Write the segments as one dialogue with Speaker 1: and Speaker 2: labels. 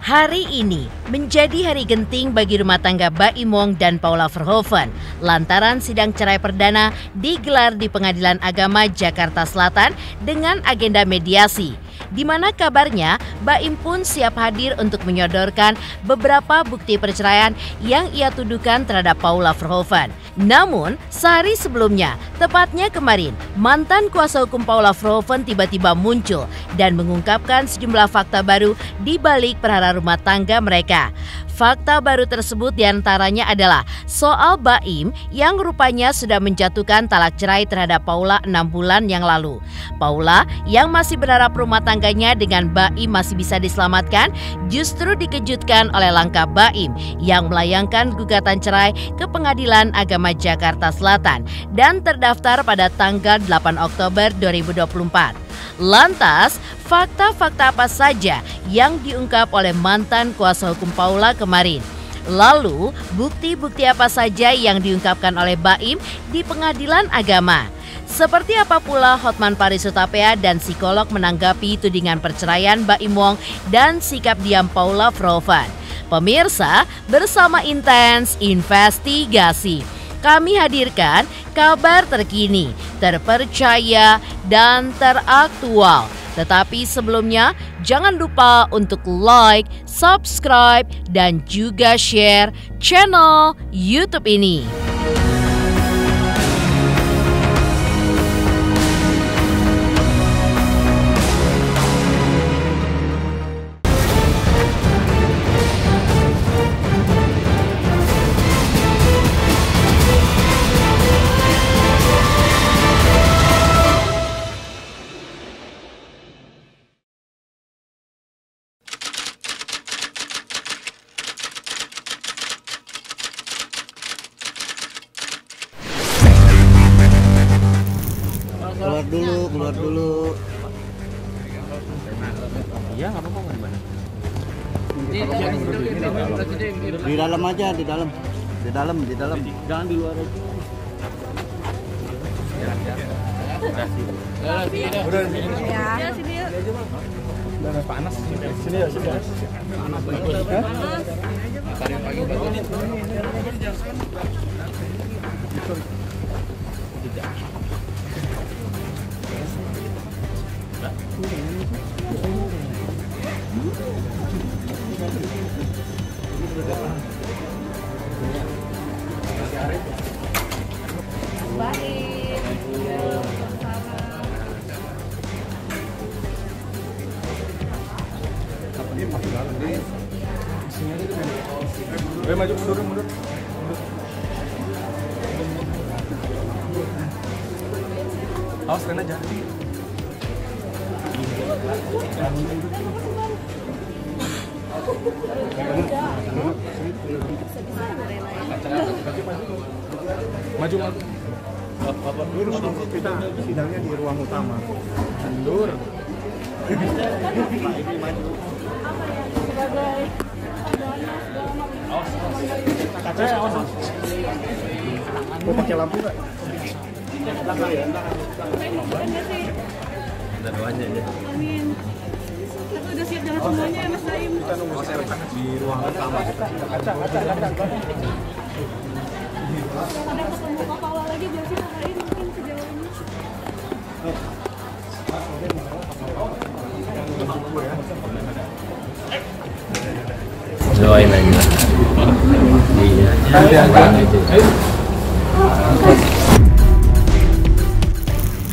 Speaker 1: Hari ini menjadi hari genting bagi rumah tangga Baim Wong dan Paula Verhoeven lantaran sidang cerai perdana digelar di Pengadilan Agama Jakarta Selatan dengan agenda mediasi, di mana kabarnya Baim pun siap hadir untuk menyodorkan beberapa bukti perceraian yang ia tuduhkan terhadap Paula Verhoeven. Namun, sehari sebelumnya, tepatnya kemarin, mantan kuasa hukum Paula Verhoeven tiba-tiba muncul dan mengungkapkan sejumlah fakta baru di balik perkara rumah tangga mereka. Fakta baru tersebut diantaranya adalah soal Baim yang rupanya sudah menjatuhkan talak cerai terhadap Paula 6 bulan yang lalu. Paula yang masih berharap rumah tangganya dengan Baim masih bisa diselamatkan justru dikejutkan oleh langkah Baim yang melayangkan gugatan cerai ke Pengadilan Agama Jakarta Selatan dan terdaftar pada tanggal 8 Oktober 2024. Lantas, fakta-fakta apa saja yang diungkap oleh mantan kuasa hukum Paula kemarin? Lalu, bukti-bukti apa saja yang diungkapkan oleh Baim di Pengadilan Agama? Seperti apa pula Hotman Paris Hutapea dan psikolog menanggapi tudingan perceraian Baim Wong dan sikap diam Paula Verhoeven? Pemirsa, bersama Intens Investigasi, kami hadirkan kabar terkini, terpercaya, dan teraktual. Tetapi sebelumnya, jangan lupa untuk like, subscribe, dan juga share channel YouTube ini.
Speaker 2: Keluar dulu.
Speaker 3: Iya, nggak apa-apa, gimana?
Speaker 2: Di dalam aja, di dalam. Jangan di luar aja. Udah sini ya. Udah panas. Sini ya. Panas. Tadi pagi banget. Maju mundur. Awas kena aja. Maju. Kita sidangnya di ruang utama. Mundur. Awas. Mau pakai lampu nggak? Belakang ya. Kita doanya aja. Amin. Kita udah siap jalan semuanya ya Mas Baim. Kita nunggu di ruang utama. Kaca. Ada ketemu Kak Paula lagi biar sih Kak Baim mungkin sejauhnya.
Speaker 3: Doain aja. Iya.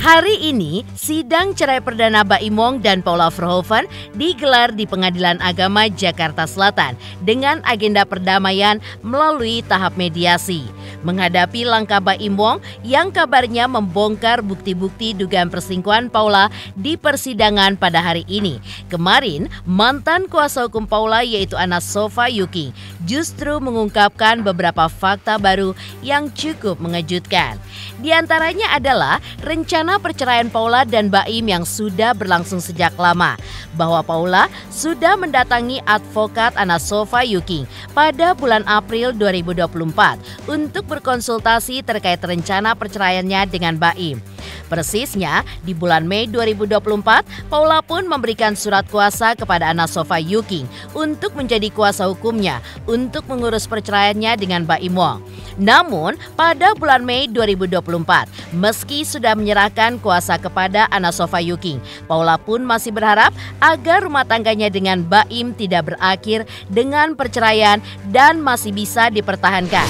Speaker 1: Hari ini, sidang cerai perdana Baim Wong dan Paula Verhoeven digelar di Pengadilan Agama Jakarta Selatan dengan agenda perdamaian melalui tahap mediasi. Menghadapi langkah Baim Wong yang kabarnya membongkar bukti-bukti dugaan perselingkuhan Paula di persidangan pada hari ini. Kemarin, mantan kuasa hukum Paula yaitu Anna Sofa Yuki justru mengungkapkan beberapa fakta baru yang cukup mengejutkan. Di antaranya adalah rencana perceraian Paula dan Baim yang sudah berlangsung sejak lama, bahwa Paula sudah mendatangi advokat Anna Sofa Yuking pada bulan April 2024 untuk berkonsultasi terkait rencana perceraiannya dengan Baim. Persisnya, di bulan Mei 2024, Paula pun memberikan surat kuasa kepada Anna Sofa Yuking untuk menjadi kuasa hukumnya untuk mengurus perceraiannya dengan Baim Wong. Namun, pada bulan Mei 2024, meski sudah menyerahkan kuasa kepada Anna Sofa Yuking, Paula pun masih berharap agar rumah tangganya dengan Baim tidak berakhir dengan perceraian dan masih bisa dipertahankan.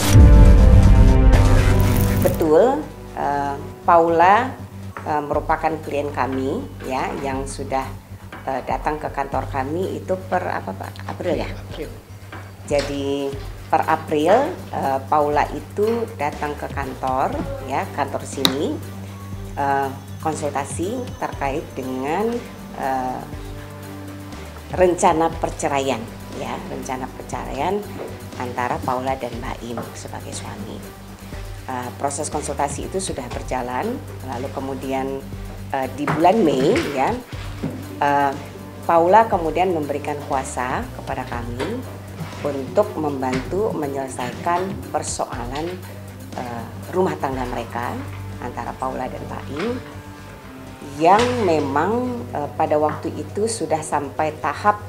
Speaker 4: Betul, Paula merupakan klien kami ya yang sudah datang ke kantor kami itu per April ya. Jadi per April Paula itu datang ke kantor ya, kantor sini konsultasi terkait dengan rencana perceraian ya, rencana perceraian antara Paula dan Baim sebagai suami. Proses konsultasi itu sudah berjalan, lalu kemudian di bulan Mei ya, Paula kemudian memberikan kuasa kepada kami untuk membantu menyelesaikan persoalan rumah tangga mereka antara Paula dan Baim yang memang pada waktu itu sudah sampai tahap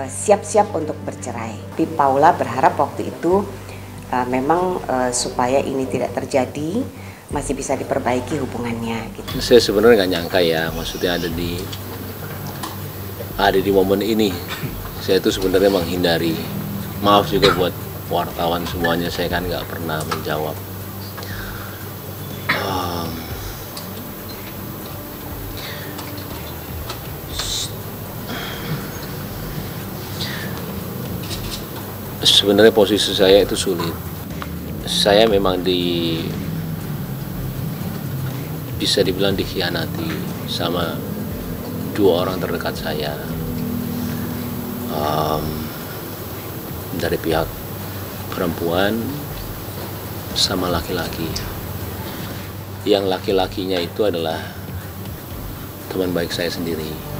Speaker 4: siap-siap untuk bercerai. Tapi Paula berharap waktu itu memang supaya ini tidak terjadi, masih bisa diperbaiki hubungannya gitu.
Speaker 3: Saya sebenarnya nggak nyangka ya, maksudnya ada di momen ini. Saya itu sebenarnya menghindari. Maaf juga buat wartawan semuanya, saya kan nggak pernah menjawab. Sebenarnya posisi saya itu sulit. Saya memang bisa dibilang dikhianati sama dua orang terdekat saya, dari pihak perempuan sama laki-laki. Yang laki-lakinya itu adalah teman baik saya sendiri.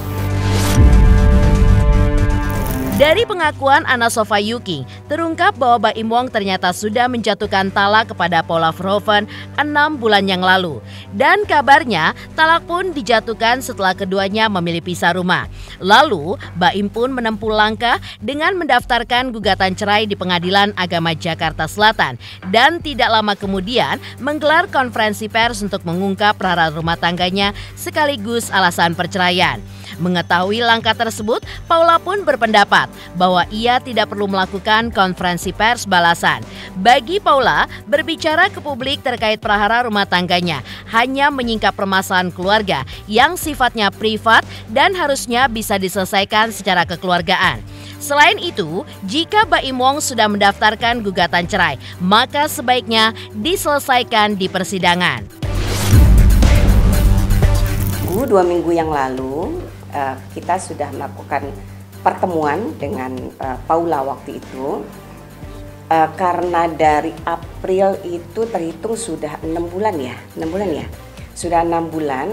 Speaker 1: Dari pengakuan Anna Sofa Yuking, terungkap bahwa Baim Wong ternyata sudah menjatuhkan talak kepada Paula Verhoeven 6 bulan yang lalu. Dan kabarnya, talak pun dijatuhkan setelah keduanya memilih pisah rumah. Lalu, Baim pun menempuh langkah dengan mendaftarkan gugatan cerai di Pengadilan Agama Jakarta Selatan. Dan tidak lama kemudian, menggelar konferensi pers untuk mengungkap perkara rumah tangganya sekaligus alasan perceraian. Mengetahui langkah tersebut, Paula pun berpendapat bahwa ia tidak perlu melakukan konferensi pers balasan. Bagi Paula, berbicara ke publik terkait perkara rumah tangganya hanya menyingkap permasalahan keluarga yang sifatnya privat dan harusnya bisa diselesaikan secara kekeluargaan. Selain itu, jika Baim Wong sudah mendaftarkan gugatan cerai, maka sebaiknya diselesaikan di persidangan.
Speaker 4: 2 minggu yang lalu kita sudah melakukan pertemuan dengan Paula waktu itu, karena dari April itu terhitung sudah 6 bulan ya, sudah 6 bulan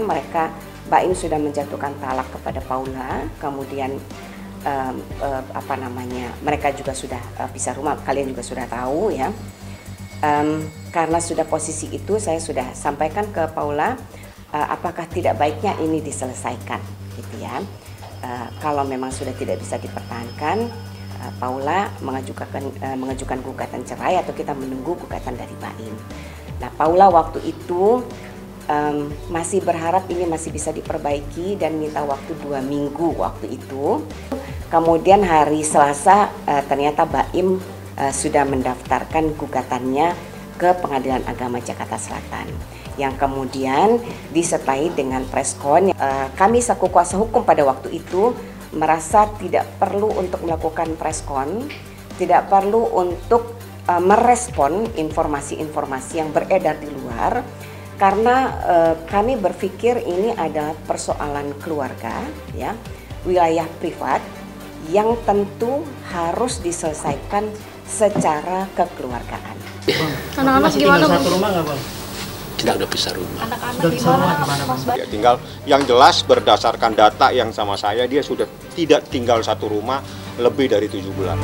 Speaker 4: Baim sudah menjatuhkan talak kepada Paula, kemudian mereka juga sudah pisah rumah, kalian juga sudah tahu ya. Karena sudah posisi itu, saya sudah sampaikan ke Paula, apakah tidak baiknya ini diselesaikan gitu ya. Kalau memang sudah tidak bisa dipertahankan, Paula mengajukan gugatan cerai atau kita menunggu gugatan dari Baim. Nah, Paula waktu itu masih berharap ini masih bisa diperbaiki dan minta waktu 2 minggu waktu itu. Kemudian hari Selasa ternyata Baim sudah mendaftarkan gugatannya ke Pengadilan Agama Jakarta Selatan, yang kemudian disertai dengan preskon. Kami selaku kuasa hukum pada waktu itu merasa tidak perlu untuk melakukan preskon, tidak perlu untuk merespon informasi-informasi yang beredar di luar, karena kami berpikir ini adalah persoalan keluarga, ya, wilayah privat yang tentu harus diselesaikan secara kekeluargaan.
Speaker 5: Anak-anak gimana, Bang?
Speaker 6: Satu rumah nggak, Bang?
Speaker 3: Kita udah pisah rumah.
Speaker 2: Anak-anak gimana, Mas Baim?
Speaker 5: Ya, tinggal yang jelas berdasarkan data yang sama saya, dia sudah tidak tinggal satu rumah lebih dari 7 bulan.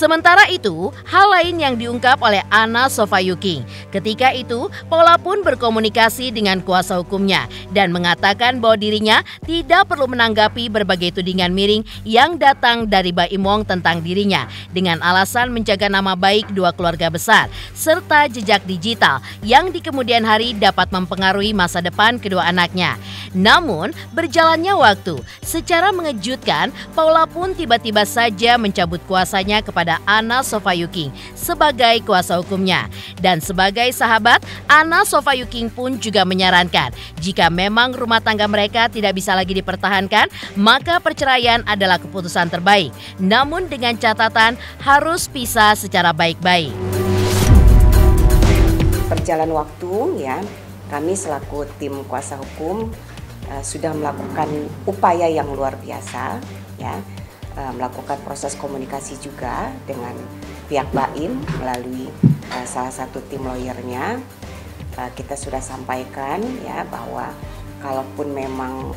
Speaker 1: Sementara itu, hal lain yang diungkap oleh Anna Sofayuking. Ketika itu, Paula pun berkomunikasi dengan kuasa hukumnya dan mengatakan bahwa dirinya tidak perlu menanggapi berbagai tudingan miring yang datang dari Baim Wong tentang dirinya dengan alasan menjaga nama baik dua keluarga besar serta jejak digital yang di kemudian hari dapat mempengaruhi masa depan kedua anaknya. Namun, berjalannya waktu, secara mengejutkan, Paula pun tiba-tiba saja mencabut kuasanya kepada Anna Sofayuking sebagai kuasa hukumnya. Dan sebagai sahabat, Anna Sofayuking pun juga menyarankan jika memang rumah tangga mereka tidak bisa lagi dipertahankan, maka perceraian adalah keputusan terbaik. Namun dengan catatan harus pisah secara baik-baik.
Speaker 4: Berjalan waktu ya, kami selaku tim kuasa hukum sudah melakukan upaya yang luar biasa ya. Melakukan proses komunikasi juga dengan pihak Baim melalui salah satu tim lawyernya. Kita sudah sampaikan ya bahwa kalaupun memang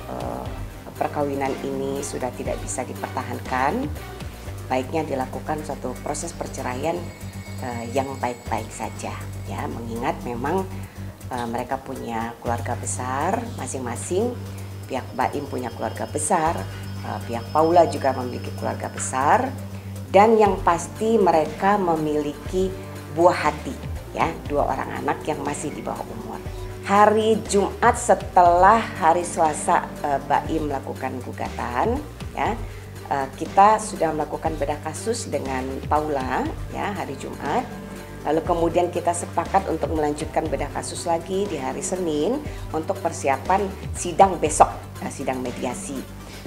Speaker 4: perkawinan ini sudah tidak bisa dipertahankan, baiknya dilakukan suatu proses perceraian yang baik-baik saja ya, mengingat memang mereka punya keluarga besar masing-masing. Pihak Baim punya keluarga besar, pihak Paula juga memiliki keluarga besar, dan yang pasti mereka memiliki buah hati ya, 2 orang anak yang masih di bawah umur. Hari Jumat setelah hari Selasa Baim melakukan gugatan ya, kita sudah melakukan bedah kasus dengan Paula ya hari Jumat. Lalu kemudian kita sepakat untuk melanjutkan bedah kasus lagi di hari Senin untuk persiapan sidang besok, sidang mediasi.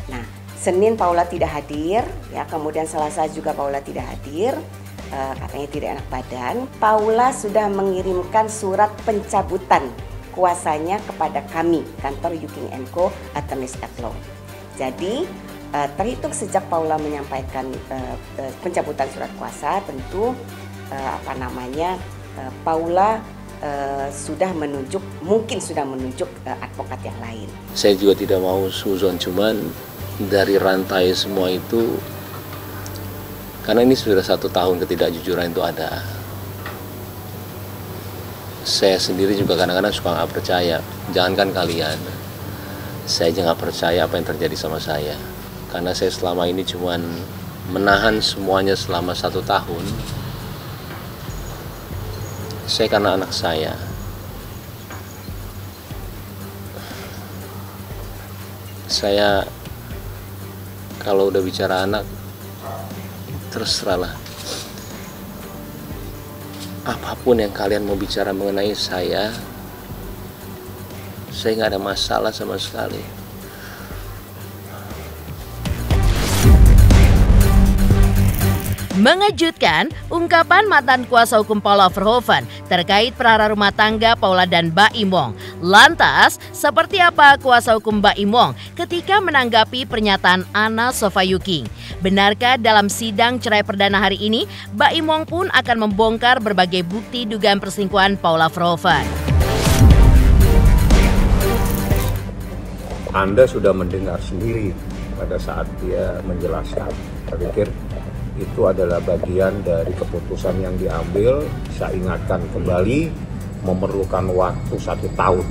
Speaker 4: Nah, Senin Paula tidak hadir, ya. Kemudian Selasa juga Paula tidak hadir, katanya tidak enak badan. Paula sudah mengirimkan surat pencabutan kuasanya kepada kami, kantor Yuking & Co. Attorneys at Law. Jadi terhitung sejak Paula menyampaikan pencabutan surat kuasa, tentu Paula mungkin sudah menunjuk advokat yang lain.
Speaker 3: Saya juga tidak mau suzon, cuman dari rantai semua itu, karena ini sudah 1 tahun ketidakjujuran itu ada. Saya sendiri juga kadang-kadang suka nggak percaya, jangankan kalian, saya aja nggak percaya apa yang terjadi sama saya. Karena saya selama ini cuman menahan semuanya selama 1 tahun. Saya karena anak saya. Saya kalau udah bicara anak, terserahlah. Apapun yang kalian mau bicara mengenai saya nggak ada masalah sama sekali.
Speaker 1: Mengejutkan, ungkapan mantan kuasa hukum Paula Verhoeven terkait perkara rumah tangga Paula dan Baim Wong. Lantas, seperti apa kuasa hukum Baim Wong ketika menanggapi pernyataan Anna Sofayuking? Benarkah dalam sidang cerai perdana hari ini, Baim Wong pun akan membongkar berbagai bukti dugaan perselingkuhan Paula Verhoeven?
Speaker 5: Anda sudah mendengar sendiri pada saat dia menjelaskan. Saya pikir itu adalah bagian dari keputusan yang diambil. Saya ingatkan kembali, memerlukan waktu 1 tahun,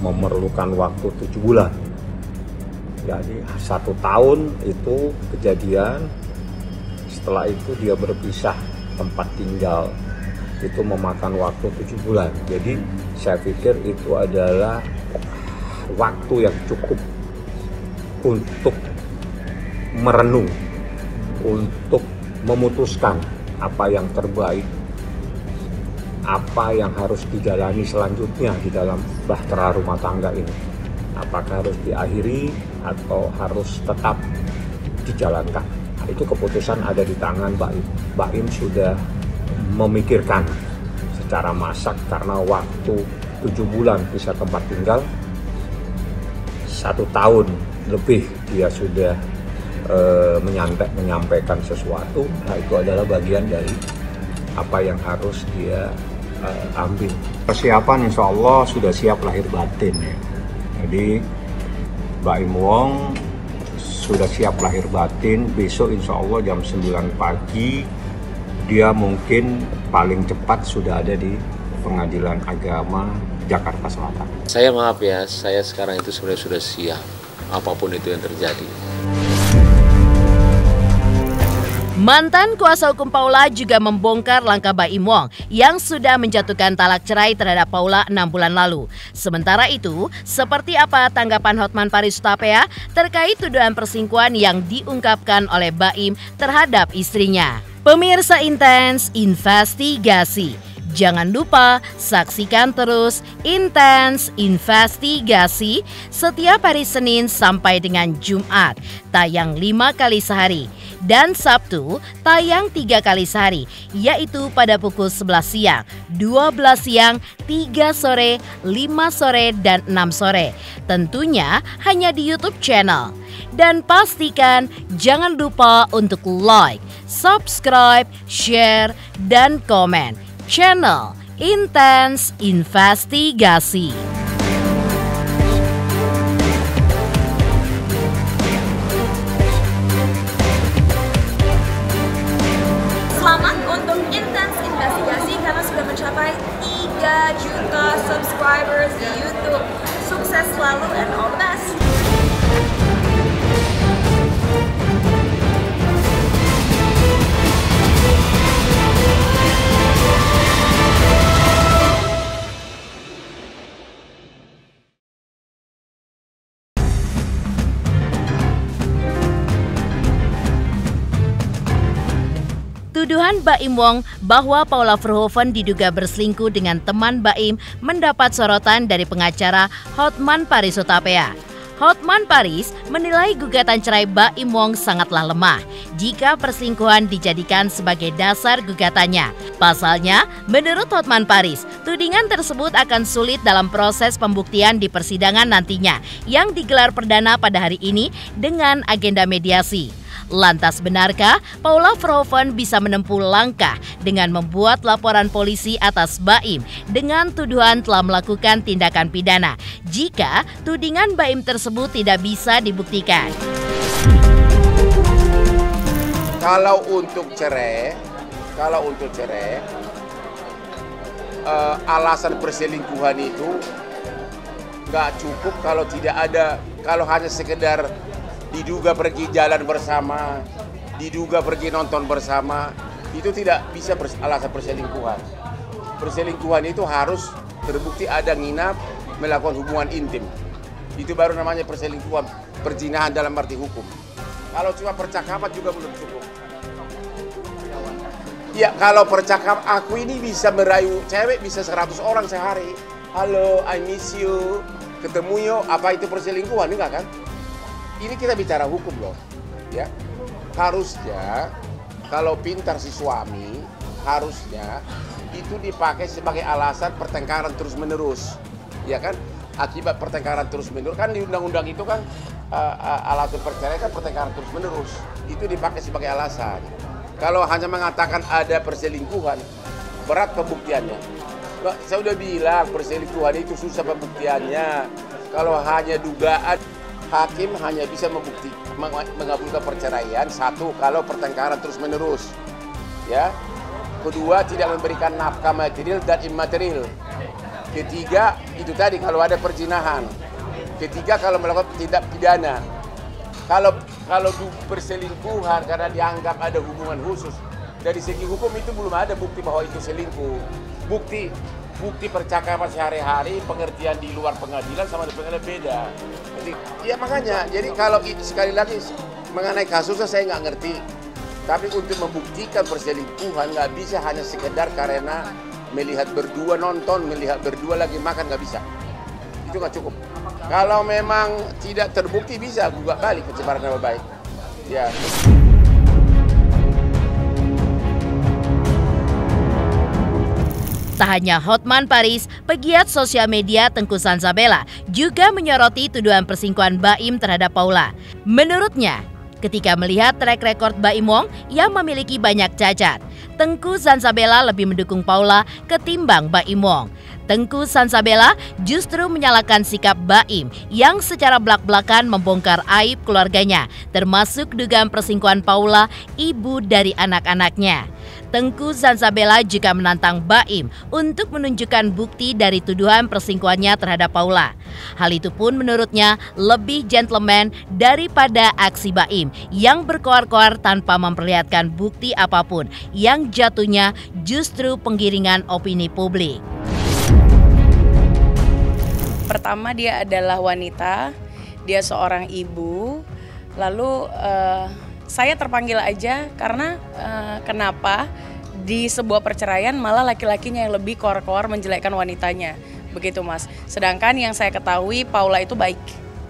Speaker 5: memerlukan waktu 7 bulan. Jadi 1 tahun itu kejadian, setelah itu dia berpisah tempat tinggal, itu memakan waktu 7 bulan. Jadi saya pikir itu adalah waktu yang cukup untuk merenung, untuk memutuskan apa yang terbaik, apa yang harus dijalani selanjutnya di dalam bahtera rumah tangga ini. Apakah harus diakhiri atau harus tetap dijalankan. Nah, itu keputusan ada di tangan Baim. Baim sudah memikirkan secara masak karena waktu 7 bulan bisa tempat tinggal, 1 tahun lebih dia sudah menyampaikan sesuatu, nah itu adalah bagian dari apa yang harus dia ambil. Persiapan insya Allah sudah siap lahir batin ya. Jadi Baim Wong sudah siap lahir batin, besok insya Allah jam 9 pagi dia mungkin paling cepat sudah ada di Pengadilan Agama Jakarta Selatan.
Speaker 3: Saya maaf ya, saya sekarang itu sebenarnya sudah siap apapun itu yang terjadi.
Speaker 1: Mantan kuasa hukum Paula juga membongkar langkah Baim Wong yang sudah menjatuhkan talak cerai terhadap Paula 6 bulan lalu. Sementara itu, seperti apa tanggapan Hotman Paris Hutapea terkait tuduhan perselingkuhan yang diungkapkan oleh Baim terhadap istrinya? Pemirsa Intens Investigasi. Jangan lupa saksikan terus Intens Investigasi setiap hari Senin sampai dengan Jumat, tayang 5 kali sehari. Dan Sabtu tayang 3 kali sehari, yaitu pada pukul 11 siang, 12 siang, 3 sore, 5 sore, dan 6 sore. Tentunya hanya di YouTube channel. Dan pastikan jangan lupa untuk like, subscribe, share, dan komen channel Intens Investigasi.
Speaker 6: Selamat untuk Intens Investigasi karena sudah mencapai 3 juta subscribers di YouTube. Sukses selalu and all the best.
Speaker 1: Tuduhan Baim Wong bahwa Paula Verhoeven diduga berselingkuh dengan teman Baim mendapat sorotan dari pengacara Hotman Paris Hutapea. Hotman Paris menilai gugatan cerai Baim Wong sangatlah lemah jika perselingkuhan dijadikan sebagai dasar gugatannya. Pasalnya, menurut Hotman Paris, tudingan tersebut akan sulit dalam proses pembuktian di persidangan nantinya yang digelar perdana pada hari ini dengan agenda mediasi. Lantas benarkah Paula Verhoeven bisa menempuh langkah dengan membuat laporan polisi atas Baim dengan tuduhan telah melakukan tindakan pidana jika tudingan Baim tersebut tidak bisa dibuktikan?
Speaker 7: Kalau untuk cerai, alasan perselingkuhan itu nggak cukup kalau tidak ada, kalau hanya sekedar diduga pergi jalan bersama, diduga pergi nonton bersama, itu tidak bisa alasan perselingkuhan. Perselingkuhan itu harus terbukti ada nginap, melakukan hubungan intim. Itu baru namanya perselingkuhan, perzinahan dalam arti hukum. Kalau cuma percakapan juga belum cukup. Ya, kalau percakapan, aku ini bisa merayu cewek bisa 100 orang sehari. Halo, I miss you, ketemu yuk, apa itu perselingkuhan? Enggak kan? Ini kita bicara hukum loh, ya. Harusnya kalau pintar si suami, harusnya itu dipakai sebagai alasan pertengkaran terus-menerus, ya kan? Akibat pertengkaran terus-menerus kan di undang-undang itu kan alasan perceraian kan pertengkaran terus-menerus, itu dipakai sebagai alasan. Kalau hanya mengatakan ada perselingkuhan, berat pembuktiannya. Saya udah bilang perselingkuhan itu susah pembuktiannya. Kalau hanya dugaan, hakim hanya bisa mengabulkan perceraian satu kalau pertengkaran terus-menerus, ya. Kedua, tidak memberikan nafkah material dan immaterial. Ketiga, itu tadi kalau ada perzinahan. Ketiga, kalau melakukan tindak pidana. Kalau perselingkuhan karena dianggap ada hubungan khusus, dari segi hukum itu belum ada bukti bahwa itu selingkuh. Bukti percakapan sehari-hari, pengertian di luar pengadilan sama di pengadilan beda. Jadi, ya makanya, jadi kalau sekali lagi mengenai kasusnya saya nggak ngerti. Tapi untuk membuktikan perselingkuhan nggak bisa hanya sekedar karena melihat berdua nonton, melihat berdua lagi makan, nggak bisa. Itu nggak cukup. Kalau memang tidak terbukti bisa gugat balik pencemaran nama baik. Ya.
Speaker 1: Tak hanya Hotman Paris, pegiat sosial media Tengku Sanzabella juga menyoroti tuduhan perselingkuhan Baim terhadap Paula. Menurutnya, ketika melihat track record Baim Wong yang memiliki banyak cacat. Tengku Zanzabella lebih mendukung Paula ketimbang Baim Wong. Tengku Zanzabella justru menyalahkan sikap Baim yang secara belak-belakan membongkar aib keluarganya, termasuk dugaan perselingkuhan Paula, ibu dari anak-anaknya. Tengku Zanzabella juga menantang Baim untuk menunjukkan bukti dari tuduhan perselingkuhannya terhadap Paula. Hal itu pun menurutnya lebih gentleman daripada aksi Baim yang berkoar-koar tanpa memperlihatkan bukti apapun yang jatuhnya justru penggiringan opini publik.
Speaker 8: Pertama, dia adalah wanita, dia seorang ibu, lalu saya terpanggil aja karena kenapa di sebuah perceraian malah laki-lakinya yang lebih koar-koar menjelekkan wanitanya, begitu Mas. Sedangkan yang saya ketahui Paula itu baik.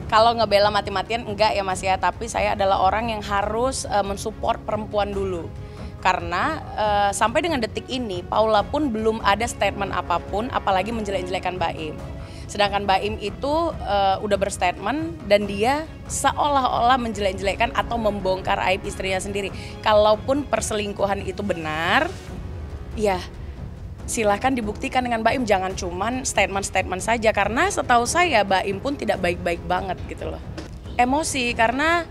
Speaker 8: Kalau ngebela mati-matian enggak ya Mas ya, tapi saya adalah orang yang harus mensupport perempuan dulu. Karena sampai dengan detik ini Paula pun belum ada statement apapun, apalagi menjelek-jelekan Baim. Sedangkan Baim itu udah berstatement dan dia seolah-olah menjelek-jelekan atau membongkar aib istrinya sendiri. Kalaupun perselingkuhan itu benar, ya silahkan dibuktikan dengan Baim, jangan cuman statement-statement saja. Karena setahu saya Baim pun tidak baik-baik banget gitu loh. Emosi karena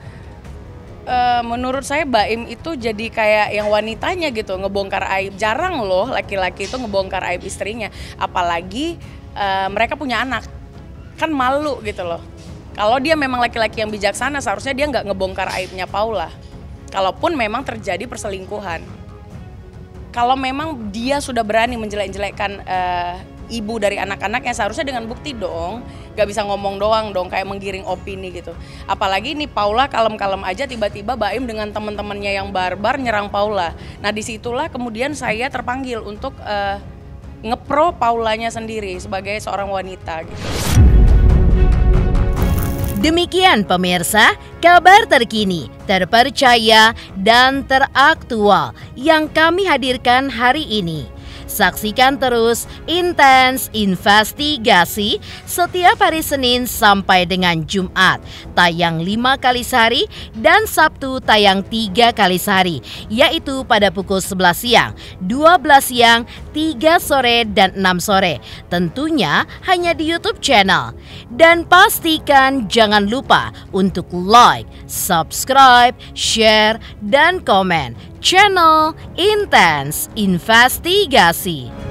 Speaker 8: menurut saya Baim itu jadi kayak yang wanitanya gitu, ngebongkar aib. Jarang loh laki-laki itu ngebongkar aib istrinya, apalagi mereka punya anak, kan malu gitu loh. Kalau dia memang laki-laki yang bijaksana, seharusnya dia nggak ngebongkar aibnya Paula. Kalaupun memang terjadi perselingkuhan, kalau memang dia sudah berani menjelek-jelekkan ibu dari anak-anaknya, seharusnya dengan bukti dong. Gak bisa ngomong doang dong, kayak menggiring opini gitu. Apalagi nih Paula kalem-kalem aja, tiba-tiba Baim dengan teman-temannya yang barbar nyerang Paula. Nah disitulah kemudian saya terpanggil untuk ngepro Paulanya sendiri sebagai seorang wanita gitu.
Speaker 1: Demikian pemirsa, kabar terkini, terpercaya, dan teraktual yang kami hadirkan hari ini. Saksikan terus Intens Investigasi setiap hari Senin sampai dengan Jumat, tayang 5 kali sehari dan Sabtu tayang 3 kali sehari, yaitu pada pukul 11 siang, 12 siang, 3 sore, dan 6 sore. Tentunya hanya di YouTube channel. Dan pastikan jangan lupa untuk like, subscribe, share, dan komen channel Intens Investigasi.